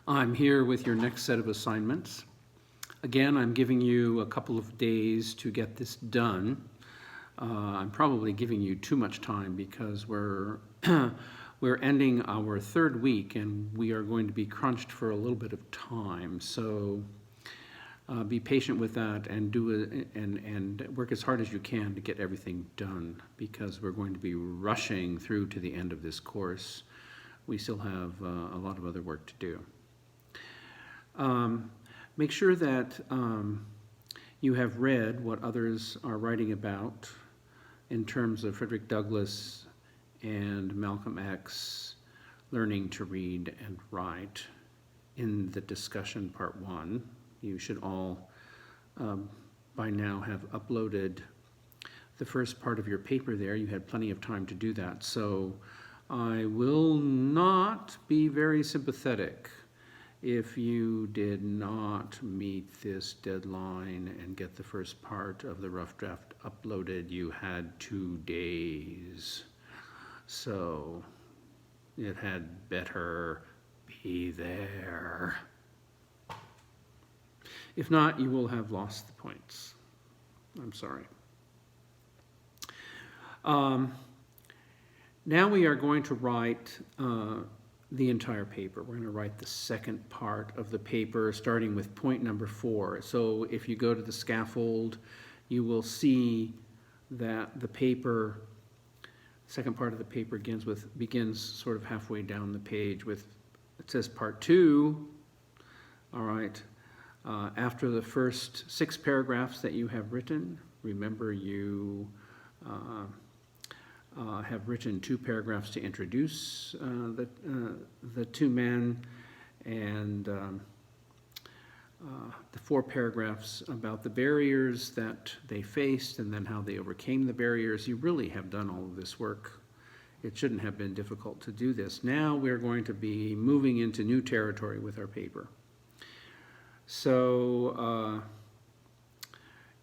I'm here with your next set of assignments. Again, I'm giving you a couple of days to get this done. I'm probably giving you too much time because we're we're ending our third week and we are going to be crunched for a little bit of time. So be patient with that and do it and work as hard as you can to get everything done because we're going to be rushing through to the end of this course. We still have a lot of other work to do. Make sure that you have read what others are writing about in terms of Frederick Douglass and Malcolm X learning to read and write in the discussion part 1. You should all by now have uploaded the first part of your paper there. You had plenty of time to do that. So I will not be very sympathetic if you did not meet this deadline and get the first part of the rough draft uploaded. You had 2 days. So it had better be there. If not, you will have lost the points. I'm sorry. Now we are going to write the entire paper. We're going to write the second part of the paper, starting with point number 4. So if you go to the scaffold, you will see that the paper, second part of the paper begins sort of halfway down the page with, it says part 2. All right. After the first 6 paragraphs that you have written, remember you have written 2 paragraphs to introduce the 2 men and the 4 paragraphs about the barriers that they faced and then how they overcame the barriers. You really have done all of this work. It shouldn't have been difficult to do this. Now we're going to be moving into new territory with our paper. So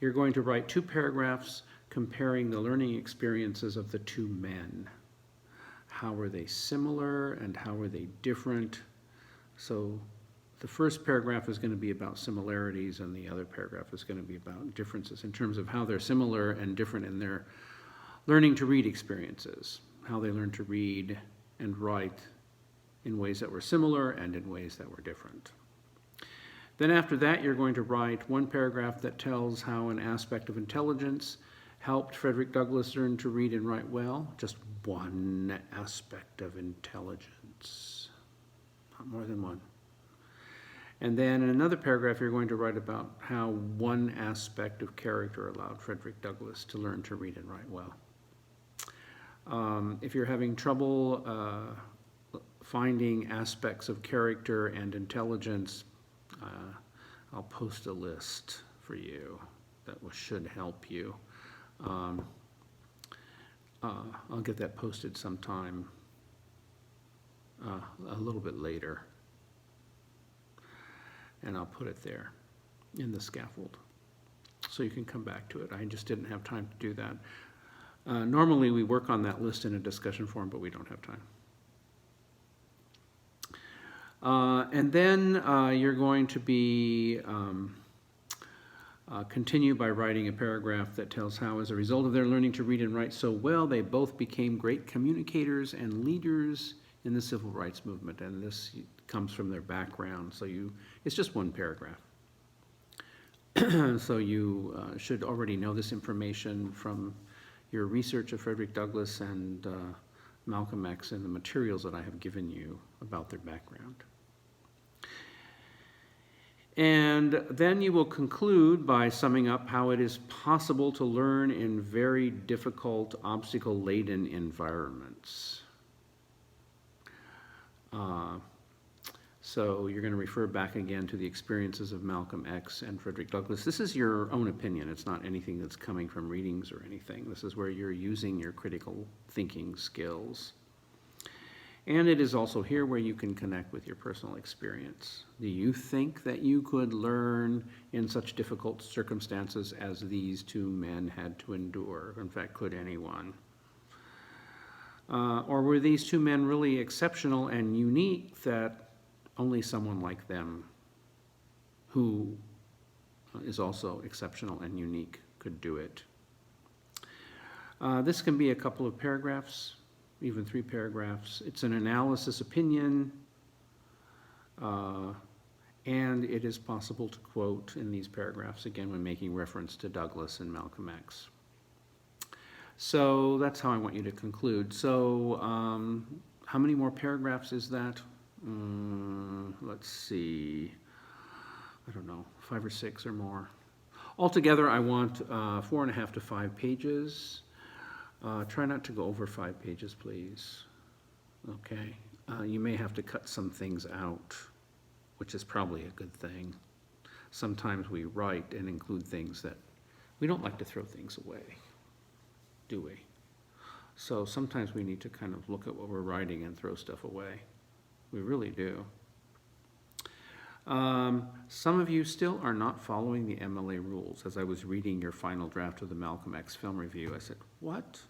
you're going to write 2 paragraphs comparing the learning experiences of the 2 men. How were they similar and how were they different? So the first paragraph is going to be about similarities and the other paragraph is going to be about differences in terms of how they're similar and different in their learning to read experiences, how they learned to read and write in ways that were similar and in ways that were different. Then after that, you're going to write 1 paragraph that tells how an aspect of intelligence helped Frederick Douglass learn to read and write well. Just 1 aspect of intelligence, not more than 1. And then in another paragraph, you're going to write about how 1 aspect of character allowed Frederick Douglass to learn to read and write well. If you're having trouble finding aspects of character and intelligence, I'll post a list for you that should help you. I'll get that posted sometime a little bit later, and I'll put it there in the scaffold so you can come back to it. I just didn't have time to do that. Normally we work on that list in a discussion forum, but we don't have time. And then you're going to be continue by writing a paragraph that tells how, as a result of their learning to read and write so well, they both became great communicators and leaders in the civil rights movement. And this comes from their background. So it's just 1 paragraph. So you should already know this information from your research of Frederick Douglass and Malcolm X and the materials that I have given you about their background. And then you will conclude by summing up how it is possible to learn in very difficult, obstacle-laden environments. So you're going to refer back again to the experiences of Malcolm X and Frederick Douglass. This is your own opinion. It's not anything that's coming from readings or anything. This is where you're using your critical thinking skills. And it is also here where you can connect with your personal experience. Do you think that you could learn in such difficult circumstances as these 2 men had to endure? In fact, could anyone? Or were these 2 men really exceptional and unique that only someone like them who is also exceptional and unique could do it. This can be a couple of paragraphs, even 3 paragraphs. It's an analysis opinion, and it is possible to quote in these paragraphs, again, when making reference to Douglass and Malcolm X. So that's how I want you to conclude. So how many more paragraphs is that? Let's see, I don't know, 5 or 6 or more. Altogether, I want 4.5 to 5 pages. Try not to go over 5 pages, please. Okay. You may have to cut some things out, which is probably a good thing. Sometimes we write and include things that we don't like to throw things away, do we? So sometimes we need to kind of look at what we're writing and throw stuff away. We really do. Some of you still are not following the MLA rules. As I was reading your final draft of the Malcolm X film review, I said, what?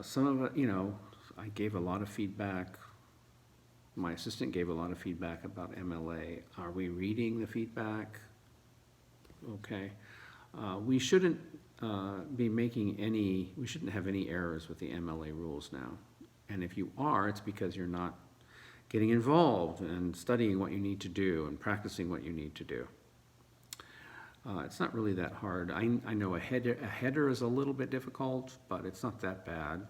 Some of it, I gave a lot of feedback. My assistant gave a lot of feedback about MLA. Are we reading the feedback? Okay. We shouldn't we shouldn't have any errors with the MLA rules now. And if you are, it's because you're not getting involved and studying what you need to do and practicing what you need to do. It's not really that hard. I know a header is a little bit difficult, but it's not that bad.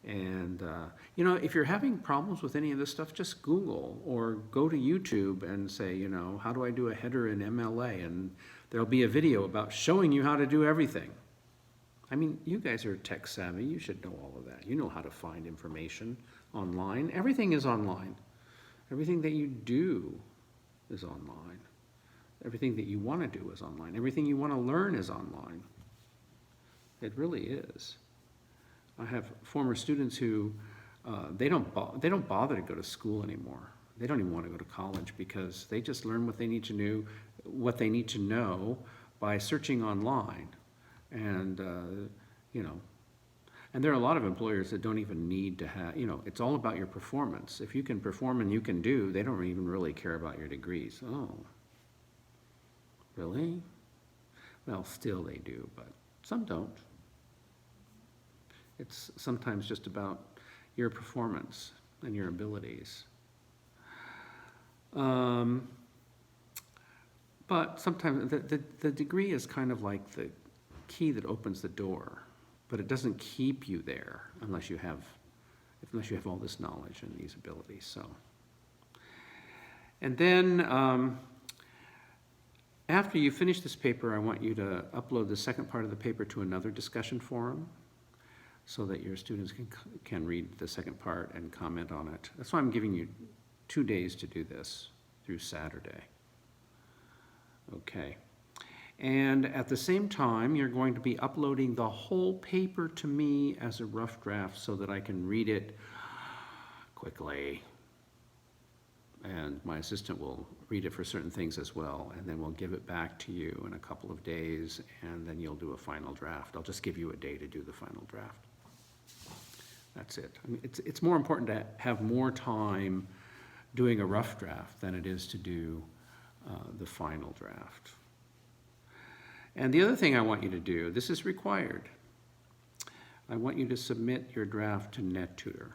And, if you're having problems with any of this stuff, just Google or go to YouTube and say, how do I do a header in MLA? And there'll be a video about showing you how to do everything. I mean, you guys are tech savvy. You should know all of that. You know how to find information online. Everything is online. Everything that you do is online. Everything that you want to do is online. Everything you want to learn is online. It really is. I have former students who they don't bother to go to school anymore. They don't even want to go to college because they just learn what they need to know by searching online. And and there are a lot of employers that don't even need to have, it's all about your performance. If you can perform and you can do, they don't even really care about your degrees. Oh, really? Well, still they do, but some don't. It's sometimes just about your performance and your abilities. But sometimes the degree is kind of like the key that opens the door, but it doesn't keep you there unless you have all this knowledge and these abilities. So, and then after you finish this paper, I want you to upload the second part of the paper to another discussion forum so that your students can read the second part and comment on it. That's why I'm giving you 2 days to do this through Saturday. Okay. And at the same time, you're going to be uploading the whole paper to me as a rough draft so that I can read it quickly. And my assistant will read it for certain things as well, and then we'll give it back to you in a couple of days, and then you'll do a final draft. I'll just give you a day to do the final draft. That's it. I mean, it's more important to have more time doing a rough draft than it is to do the final draft. And the other thing I want you to do, this is required. I want you to submit your draft to NetTutor.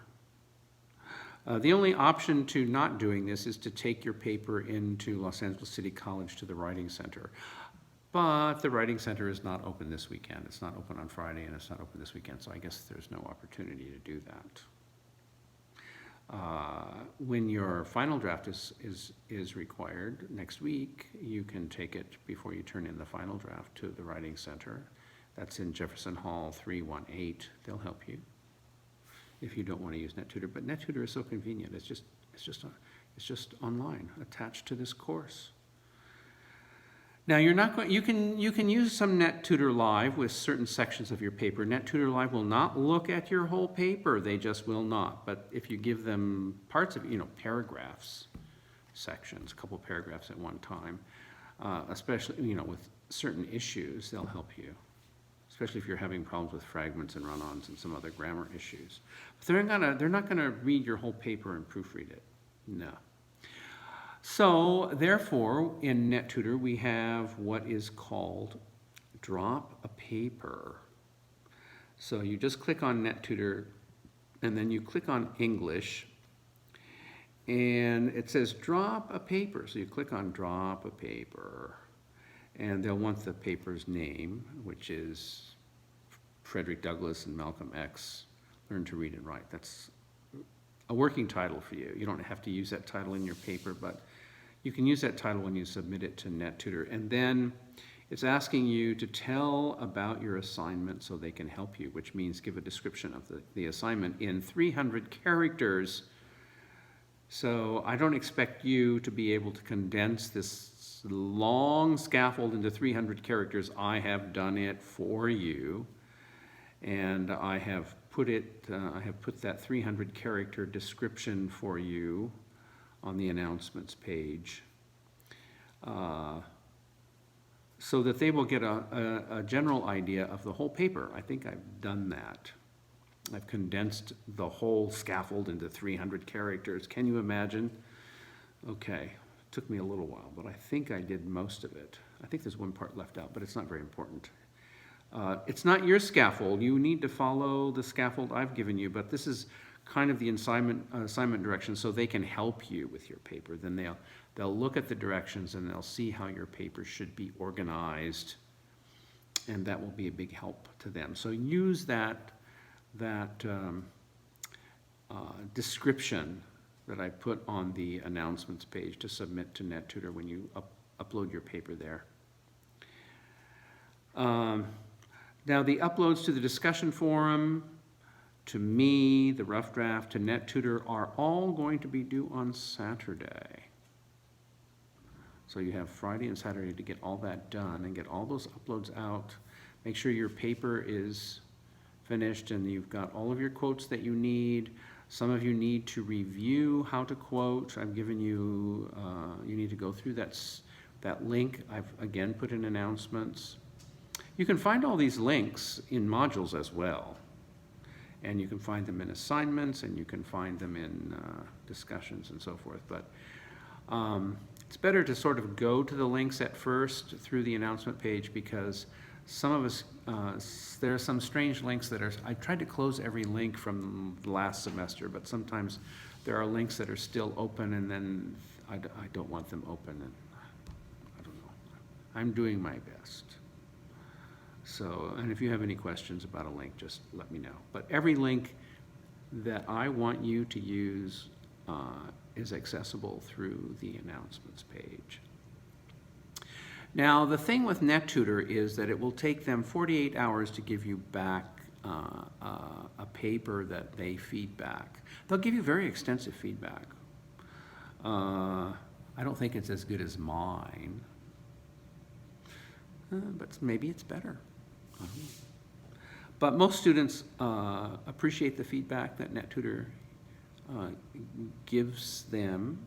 The only option to not doing this is to take your paper into Los Angeles City College to the Writing Center. But the Writing Center is not open this weekend. It's not open on Friday, and it's not open this weekend, so I guess there's no opportunity to do that. When your final draft is required next week, you can take it before you turn in the final draft to the Writing Center. That's in Jefferson Hall 318. They'll help you if you don't want to use NetTutor. But NetTutor is so convenient. It's just online, attached to this course. Now you're not going. You can use some NetTutor Live with certain sections of your paper. NetTutor Live will not look at your whole paper. They just will not. But if you give them parts of it, paragraphs, sections, a couple paragraphs at one time, especially with certain issues, they'll help you. Especially if you're having problems with fragments and run-ons and some other grammar issues. But they're not going to read your whole paper and proofread it. No. So therefore, in NetTutor, we have what is called drop a paper. So you just click on NetTutor, and then you click on English, and it says drop a paper. So you click on drop a paper, and they'll want the paper's name, which is Frederick Douglass and Malcolm X, Learn to Read and Write. That's a working title for you. You don't have to use that title in your paper, but you can use that title when you submit it to NetTutor. And then it's asking you to tell about your assignment so they can help you, which means give a description of the assignment in 300 characters. So I don't expect you to be able to condense this long scaffold into 300 characters. I have done it for you, and I have put that 300 character description for you on the announcements page, so that they will get a general idea of the whole paper. I think I've done that. I've condensed the whole scaffold into 300 characters. Can you imagine? Okay, it took me a little while, but I think I did most of it. I think there's one part left out, but it's not very important. It's not your scaffold. You need to follow the scaffold I've given you, but this is kind of the assignment directions, so they can help you with your paper. Then they'll look at the directions and they'll see how your paper should be organized, and that will be a big help to them. So use that description that I put on the announcements page to submit to NetTutor when you upload your paper there. Now the uploads to the discussion forum, to me, the rough draft, to NetTutor are all going to be due on Saturday. So you have Friday and Saturday to get all that done and get all those uploads out. Make sure your paper is finished and you've got all of your quotes that you need. Some of you need to review how to quote. I've given you, you need to go through that link. I've again put in announcements. You can find all these links in modules as well. And you can find them in assignments, and you can find them in discussions and so forth. But it's better to sort of go to the links at first through the announcement page, because some of us, there are some strange links that are, I tried to close every link from last semester, but sometimes there are links that are still open, and then I don't want them open, and I don't know. I'm doing my best. So, and if you have any questions about a link, just let me know. But every link that I want you to use is accessible through the announcements page. Now, the thing with NetTutor is that it will take them 48 hours to give you back a paper that they feed back. They'll give you very extensive feedback. I don't think it's as good as mine, but maybe it's better. But most students appreciate the feedback that NetTutor gives them,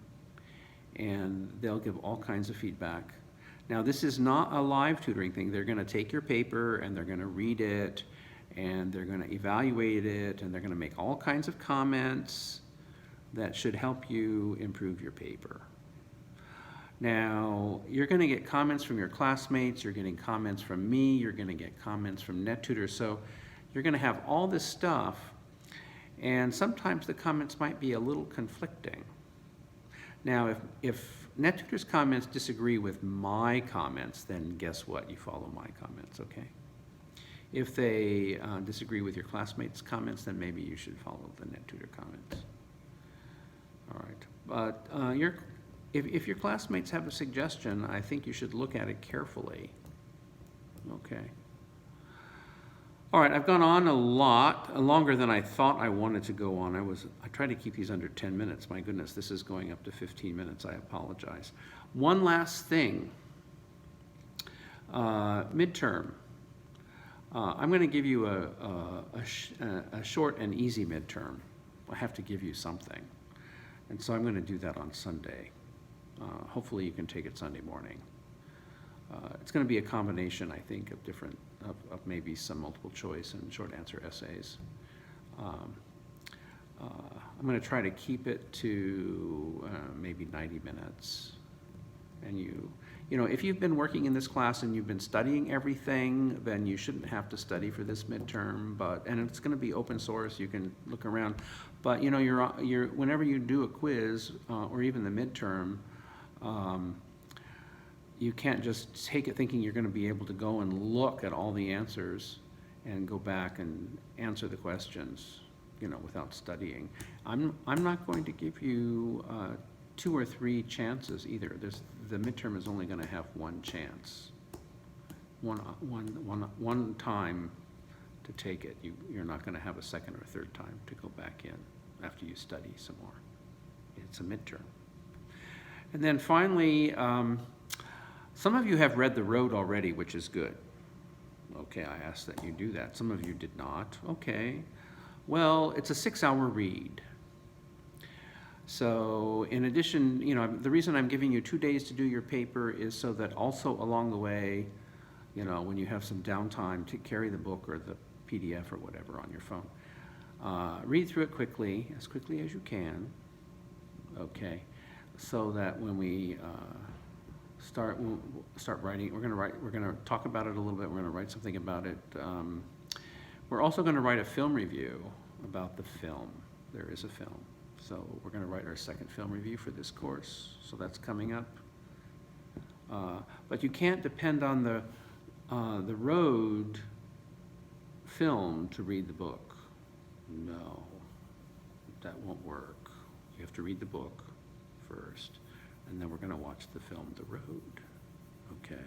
and they'll give all kinds of feedback. Now, this is not a live tutoring thing. They're going to take your paper and they're going to read it, and they're going to evaluate it, and they're going to make all kinds of comments that should help you improve your paper. Now, you're going to get comments from your classmates, you're getting comments from me, you're going to get comments from NetTutor, so you're going to have all this stuff, and sometimes the comments might be a little conflicting. Now, if NetTutor's comments disagree with my comments, then guess what? You follow my comments, okay? If they disagree with your classmates' comments, then maybe you should follow the NetTutor comments. All right, but if your classmates have a suggestion, I think you should look at it carefully. Okay. All right, I've gone on a lot, longer than I thought I wanted to go on. I tried to keep these under 10 minutes. My goodness, this is going up to 15 minutes. I apologize. One last thing. Midterm. I'm going to give you a short and easy midterm. I have to give you something. And so I'm going to do that on Sunday. Hopefully you can take it Sunday morning. It's going to be a combination, I think, of different, of maybe some multiple choice and short answer essays. I'm going to try to keep it to read 90 minutes. And you know, if you've been working in this class and you've been studying everything, then you shouldn't have to study for this midterm, and it's gonna be open source, you can look around. But you know, whenever you do a quiz, or even the midterm, you can't just take it thinking you're gonna be able to go and look at all the answers and go back and answer the questions, you know, without studying. I'm not going to give you 2 or 3 chances either. The midterm is only gonna have one chance. One time to take it. You're not gonna have a second or third time to go back in after you study some more. It's a midterm. And then finally, some of you have read The Road already, which is good. Okay, I asked that you do that. Some of you did not. Okay. Well, it's a 6-hour read. So in addition, you know, the reason I'm giving you 2 days to do your paper is so that also along the way, you know, when you have some downtime, to carry the book or the PDF or whatever on your phone. Read through it quickly, as quickly as you can, okay, so that when we start writing, we're gonna talk about it a little bit, we're gonna write something about it. We're also gonna write a film review about the film. There is a film. So we're gonna write our second film review for this course, so that's coming up. But you can't depend on the road film to read the book. No, that won't work. You have to read the book first, and then we're gonna watch the film, The Road, okay?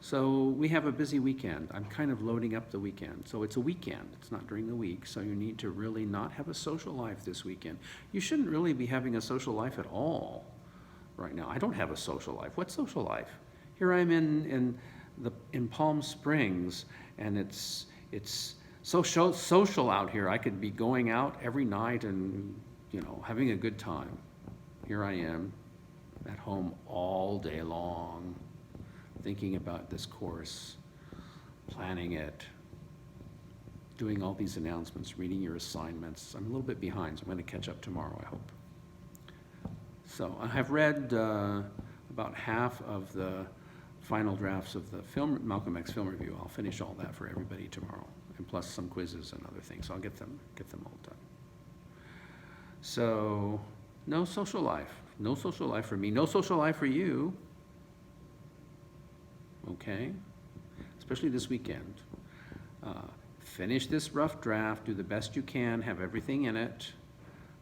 So we have a busy weekend. I'm kind of loading up the weekend. So it's a weekend, it's not during the week, so you need to really not have a social life this weekend. You shouldn't really be having a social life at all right now. I don't have a social life. What social life? Here I'm in Palm Springs, and it's so social out here. I could be going out every night and, you know, having a good time. Here I am at home all day long, thinking about this course, planning it, doing all these announcements, reading your assignments. I'm a little bit behind, so I'm going to catch up tomorrow, I hope. So I have read about half of the final drafts of the Malcolm X film review. I'll finish all that for everybody tomorrow, and plus some quizzes and other things. So I'll get them all done. So no social life. No social life for me. No social life for you. Okay? Especially this weekend. Finish this rough draft. Do the best you can. Have everything in it.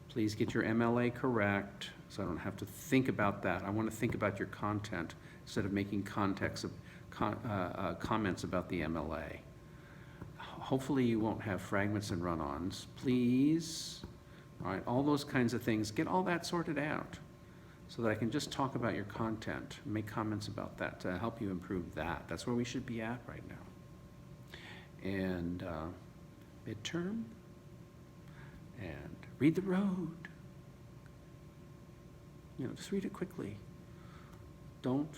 Please get your MLA correct, so I don't have to think about that. I want to think about your content instead of making comments about the MLA. Hopefully you won't have fragments and run-ons. Please. All right, all those kinds of things. Get all that sorted out so that I can just talk about your content, make comments about that to help you improve that. That's where we should be at right now. And midterm, and read The Road. You know, just read it quickly. Don't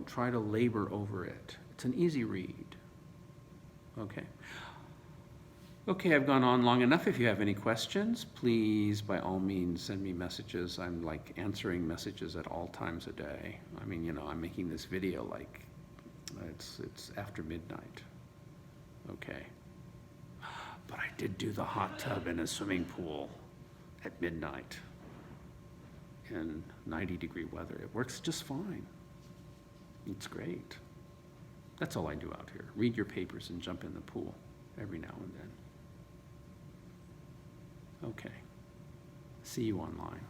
try to labor over it. It's an easy read. Okay. Okay, I've gone on long enough. If you have any questions, please, by all means, send me messages. I'm like answering messages at all times a day. I mean, you know, I'm making this video like it's after midnight. Okay. But I did do the hot tub in a swimming pool at midnight in 90-degree weather. It works just fine. It's great. That's all I do out here. Read your papers and jump in the pool every now and then. Okay. See you online.